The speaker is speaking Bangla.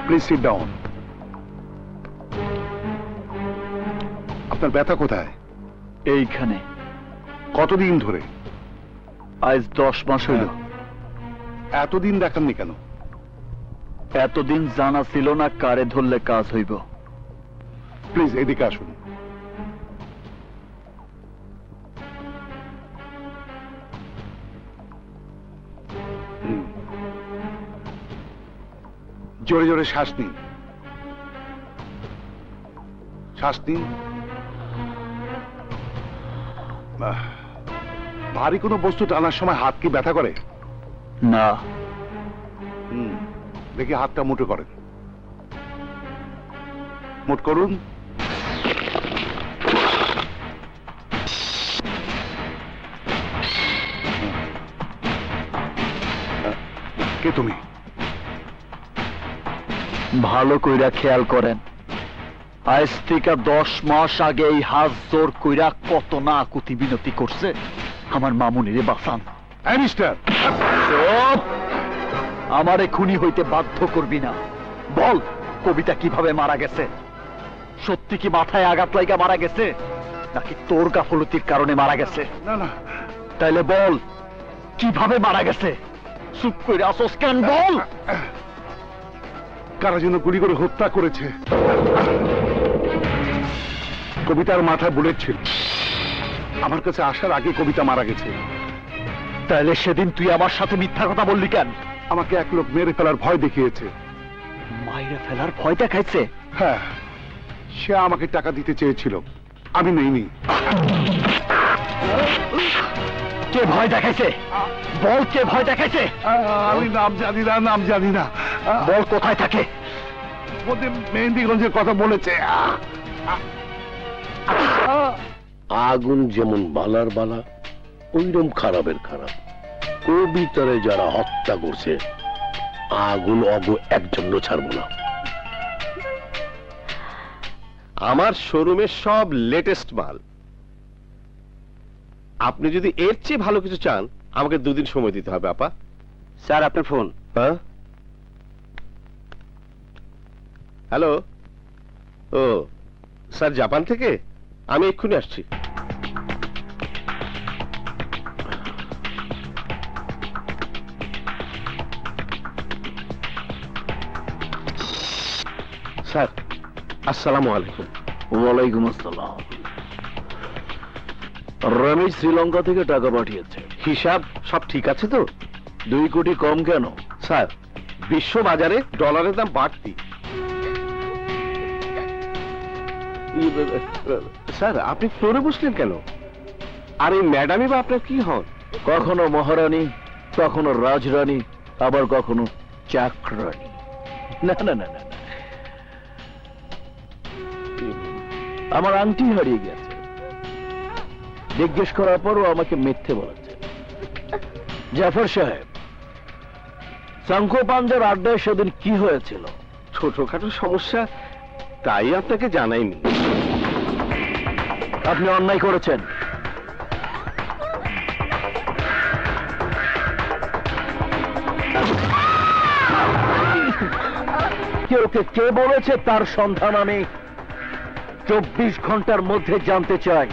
Please sit down. আপনার ব্যথা কোথায়? এইখানে। কতদিন ধরে? আজ 10 মাস হইল। এতদিন দেখাননি কেন? এতদিন জানা ছিল না কারে ধরলে কাজ হইব। প্লিজ এদিকে আসুন। জোরে জোরে শ্বাস নিন। শ্বাস নিন। ভারী কোনো বস্তু টানার সময় হাত কি ব্যথা করে? না। দেখি হাতটা মুঠো করেন। মুঠ করুন। কে তুমি? ভালো কইরা খেয়াল করেন, আজ থেকে 10 মাস আগে এই হাত জোর কইরা কত না কুতি বিনতি করছে আমার মামুনিরে বাঁচান। মিস্টার, আমারে খুনি হইতে বাধ্য করবি না। বল, কবিতা কিভাবে মারা গেছে? সত্যি কি মাথায় আঘাত লাগা মারা গেছে, নাকি তোর গাফলতির কারণে মারা গেছে? না না। তাইলে বল, কিভাবে মারা গেছে? চুপ করে আসোস কেন? বল। কারা যেন গুলি করে হত্যা করেছে। কবিতার মাথায় বুলেট ছিল। আমার কাছে আসার আগে কবিতা মারা গেছে। তাইলে সেদিন তুই আমার সাথে মিথ্যা কথা বললি কেন? আমাকে এক লোক মেরে ফেলার ভয় দেখিয়েছে। মাইরে ফেলার ভয় দেখাইছে? হ্যাঁ, সে আমাকে টাকা দিতে চেয়েছিল, আমি নেইনি। কে ভয় দেখাইছে? বল, কে ভয় দেখাইছে? আমি নাম জানি না, নাম জানি না। বল, কোথায় থাকে? মেহেন্দিগঞ্জের কথা বলেছে। আগুন যেমন বালার বালা, ওইরকম খারাপের খারাপ। কবিতারে যারা হত্যা করছে, আগুন অগ একজন্য ছাড়বো না। আমার শোরুমের সব লেটেস্ট মাল। আপনি যদি এর চেয়ে ভালো কিছু চান, আমাকে 2 দিন সময় দিতে হবে। আপা, স্যার আপনার ফোন। হ্যাঁ, হ্যালো। ও স্যার, জাপান থেকে? আমি এক্ষুনি আসছি। স্যার, আসসালামু আলাইকুম। ওয়ালাইকুম আসসালাম। রমেশ শ্রীলঙ্কা থেকে টাকা পাঠিয়েছে। হিসাব সব ঠিক আছে তো? 2 কোটি কম কেন? স্যার, বিশ্ব বাজারে ডলারের দাম বাড়তি। স্যার, আপনি ফ্লোরে বসলেন কেন? আর এই ম্যাডামই বা আপনার কি হন? কখনো মহারানী, কখনো রাজরানী, আবার কখনো চাকরানী। না না না না, আমার আংটি হারিয়ে গেছে। জিজ্ঞেস করার পরও আমাকে মিথ্যে বলেছে। জাফর সাহেব, শঙ্কু পাঞ্জার আড্ডায় সেদিন কি হয়েছিল? ছোটখাটো সমস্যা, তাই আপনাকে জানাইনি। আপনি অন্যায় করেছেন। ওকে কে বলেছে তার সন্ধান আমি 24 ঘন্টার মধ্যে জানতে চাই।